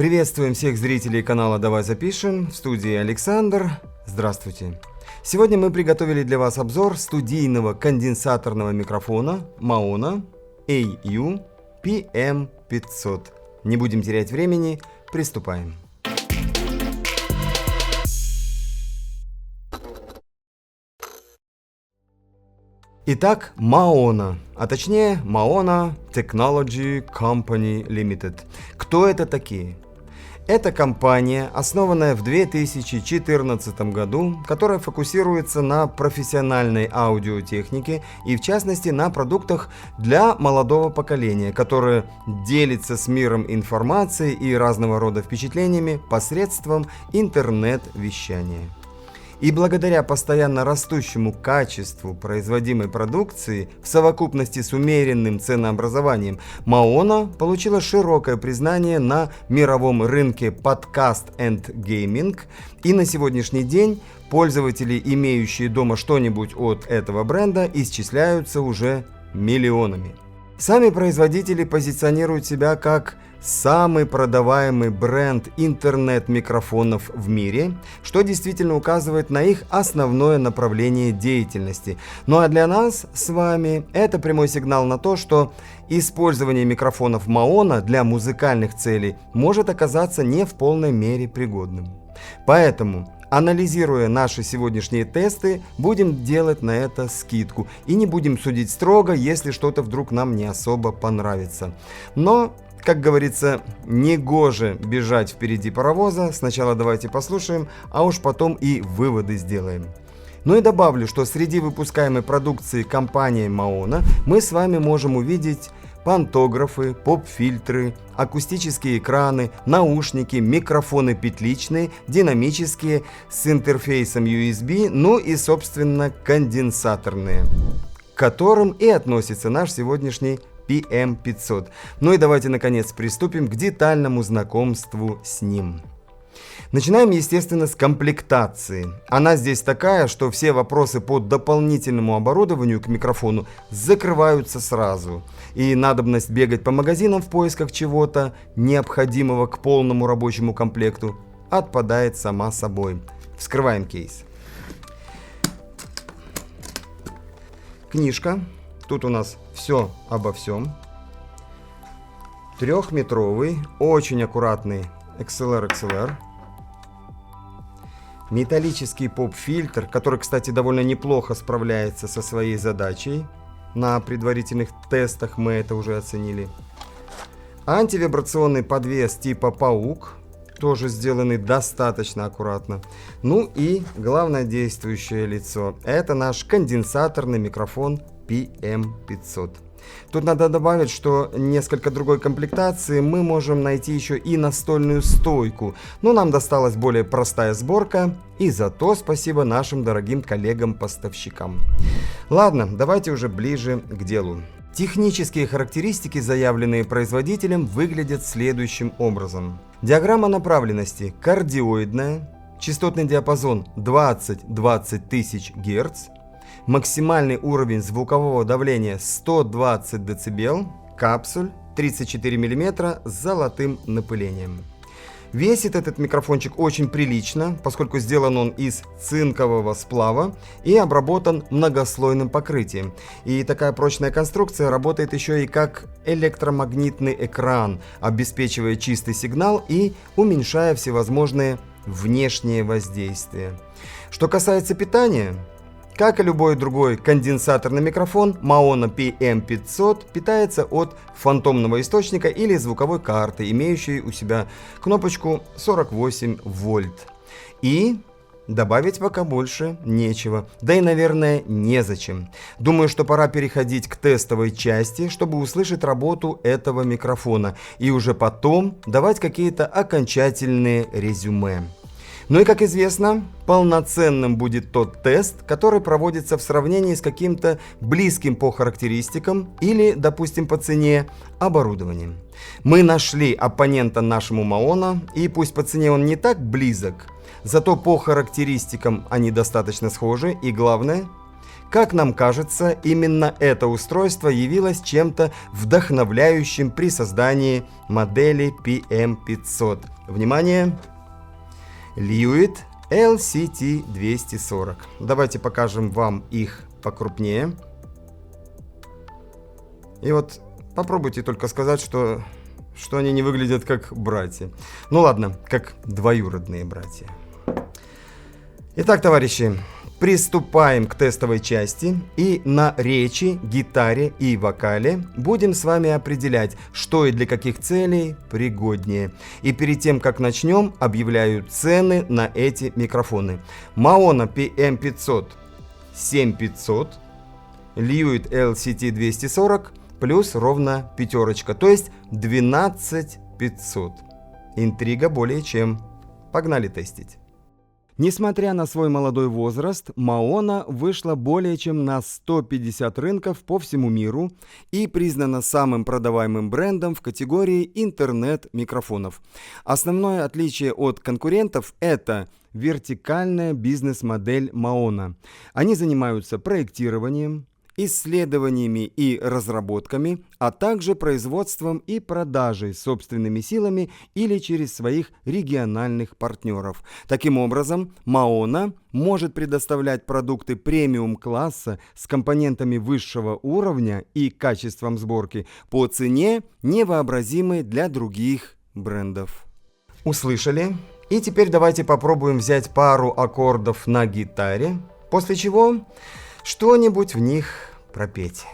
Приветствуем всех зрителей канала «Давай запишем», в студии Александр. Здравствуйте! Сегодня мы приготовили для вас обзор студийного конденсаторного микрофона Maona AU PM500. Не будем терять времени, приступаем. Итак, Maona, а точнее Maona Technology Company Limited. Кто это такие? Это компания, основанная в 2014 году, которая фокусируется на профессиональной аудиотехнике и в частности на продуктах для молодого поколения, которое делится с миром информацией и разного рода впечатлениями посредством интернет-вещания. И благодаря постоянно растущему качеству производимой продукции в совокупности с умеренным ценообразованием, Maona получила широкое признание на мировом рынке подкаст and gaming, и на сегодняшний день пользователи, имеющие дома что-нибудь от этого бренда, исчисляются уже миллионами. Сами производители позиционируют себя как самый продаваемый бренд интернет-микрофонов в мире, что действительно указывает на их основное направление деятельности. Ну а для нас с вами это прямой сигнал на то, что использование микрофонов Maona для музыкальных целей может оказаться не в полной мере пригодным. Поэтому, анализируя наши сегодняшние тесты, будем делать на это скидку и не будем судить строго, если что-то вдруг нам не особо понравится. Но, как говорится, негоже бежать впереди паровоза, сначала давайте послушаем, а уж потом и выводы сделаем. Ну и добавлю, что среди выпускаемой продукции компании Maona мы с вами можем увидеть пантографы, поп-фильтры, акустические экраны, наушники, микрофоны петличные, динамические с интерфейсом USB, ну и, собственно, конденсаторные, к которым и относится наш сегодняшний PM500. Ну и давайте, наконец, приступим к детальному знакомству с ним. Начинаем, естественно, с комплектации. Она здесь такая, что все вопросы по дополнительному оборудованию к микрофону закрываются сразу. И надобность бегать по магазинам в поисках чего-то, необходимого к полному рабочему комплекту, отпадает сама собой. Вскрываем кейс. Книжка. Тут у нас все обо всем. 3-метровый, очень аккуратный XLR. Металлический поп-фильтр, который, кстати, довольно неплохо справляется со своей задачей. На предварительных тестах мы это уже оценили. Антивибрационный подвес типа Паук, тоже сделанный достаточно аккуратно. Ну и главное действующее лицо. Это наш конденсаторный микрофон PM500. Тут надо добавить, что несколько другой комплектации мы можем найти еще и настольную стойку, но нам досталась более простая сборка, и за то спасибо нашим дорогим коллегам-поставщикам. Ладно, давайте уже ближе к делу. Технические характеристики, заявленные производителем, выглядят следующим образом. Диаграмма направленности кардиоидная, частотный диапазон 20-20 тысяч Гц, максимальный уровень звукового давления 120 дБ, капсуль 34 мм с золотым напылением. Весит этот микрофончик очень прилично, поскольку сделан он из цинкового сплава и обработан многослойным покрытием. И такая прочная конструкция работает еще и как электромагнитный экран, обеспечивая чистый сигнал и уменьшая всевозможные внешние воздействия. Что касается питания, как и любой другой конденсаторный микрофон, Maona PM500 питается от фантомного источника или звуковой карты, имеющей у себя кнопочку 48 вольт. И добавить пока больше нечего, да и, наверное, незачем. Думаю, что пора переходить к тестовой части, чтобы услышать работу этого микрофона, и уже потом давать какие-то окончательные резюме. Ну и, как известно, полноценным будет тот тест, который проводится в сравнении с каким-то близким по характеристикам или, допустим, по цене оборудованием. Мы нашли оппонента нашему Maona, и пусть по цене он не так близок, зато по характеристикам они достаточно схожи, и главное, Как нам кажется, именно это устройство явилось чем-то вдохновляющим при создании модели PM500. Внимание! Lewitt LCT240. Давайте покажем вам их покрупнее. И вот попробуйте только сказать, что они не выглядят как братья. Ну ладно, как двоюродные братья. Итак, товарищи, приступаем к тестовой части, и на речи, гитаре и вокале будем с вами определять, что и для каких целей пригоднее. И перед тем, как начнем, объявляю цены на эти микрофоны. Maona PM500 7500, Lewitt LCT240 плюс ровно пятерочка, то есть 12500. Интрига более чем. Погнали тестить. Несмотря на свой молодой возраст, Maona вышла более чем на 150 рынков по всему миру и признана самым продаваемым брендом в категории интернет-микрофонов. Основное отличие от конкурентов – это вертикальная бизнес-модель Maona. Они занимаются проектированием, исследованиями и разработками, а также производством и продажей собственными силами или через своих региональных партнеров. Таким образом, Maona может предоставлять продукты премиум-класса с компонентами высшего уровня и качеством сборки по цене, невообразимой для других брендов. Услышали? И теперь давайте попробуем взять пару аккордов на гитаре, после чего что-нибудь в них пропеть.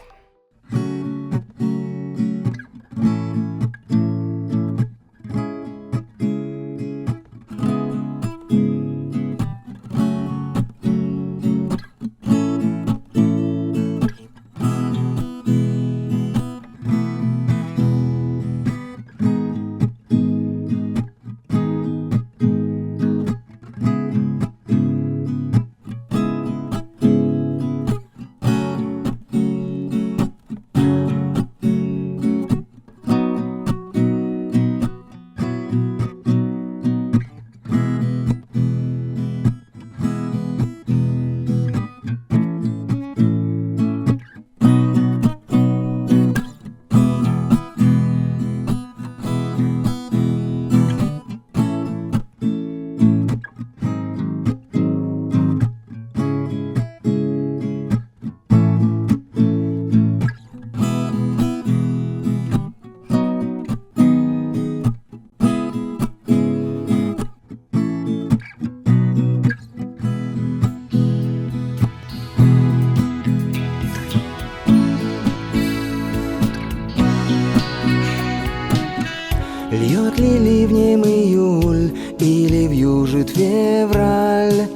Льет ли ливнем июль или вьюжит февраль?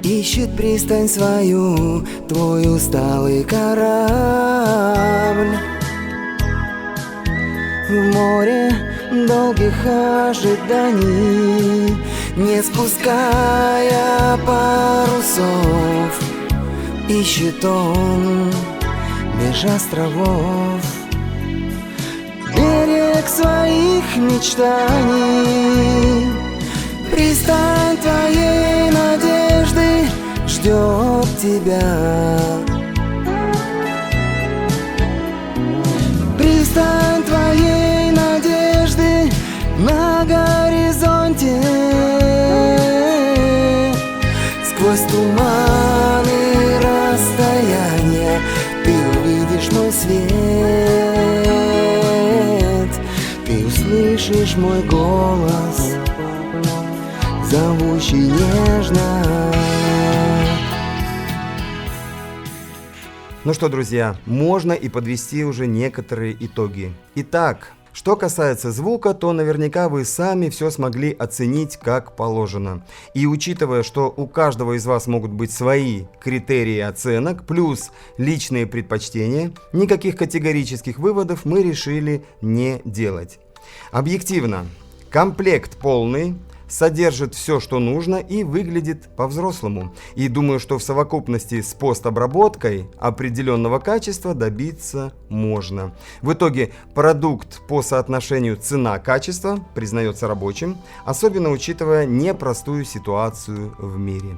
Ищет пристань свою твой усталый корабль. В море долгих ожиданий, не спуская парусов, ищет он меж островов берег своих мечтаний. Пристань твоей надежды ждет тебя. Пристань твоей надежды на горизонте. Сквозь туманы расстояния ты увидишь мой свет. Ты услышишь мой голос, зовущий нежно. Ну что, друзья, можно и подвести уже некоторые итоги. Итак, что касается звука, то наверняка вы сами все смогли оценить как положено. И учитывая, что у каждого из вас могут быть свои критерии оценок, плюс личные предпочтения, никаких категорических выводов мы решили не делать. Объективно, комплект полный, содержит все, что нужно и выглядит по-взрослому. И думаю, что в совокупности с постобработкой определенного качества добиться можно. В итоге продукт по соотношению цена-качество признается рабочим, особенно учитывая непростую ситуацию в мире.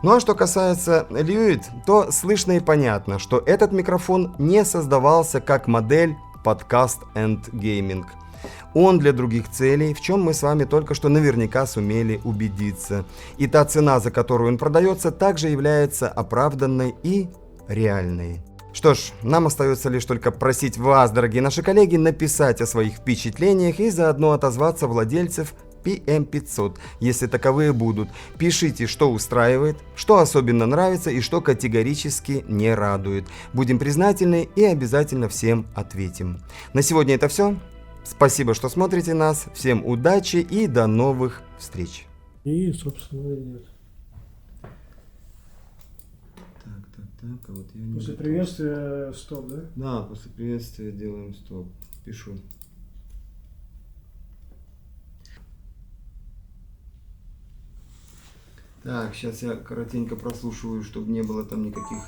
Ну а что касается Lyuit, то слышно и понятно, что этот микрофон не создавался как модель подкаст and gaming. Он для других целей, в чем мы с вами только что наверняка сумели убедиться. И та цена, за которую он продается, также является оправданной и реальной. Что ж, нам остается лишь только просить вас, дорогие наши коллеги, написать о своих впечатлениях и заодно отозваться владельцев PM500, если таковые будут. Пишите, что устраивает, что особенно нравится и что категорически не радует. Будем признательны и обязательно всем ответим. На сегодня это все. Спасибо, что смотрите нас. Всем удачи и до новых встреч. И, собственно, идет. Так, а вот я не... После приветствия стоп, да? Да, после приветствия делаем стоп. Пишу. Так, сейчас я коротенько прослушиваю, чтобы не было там никаких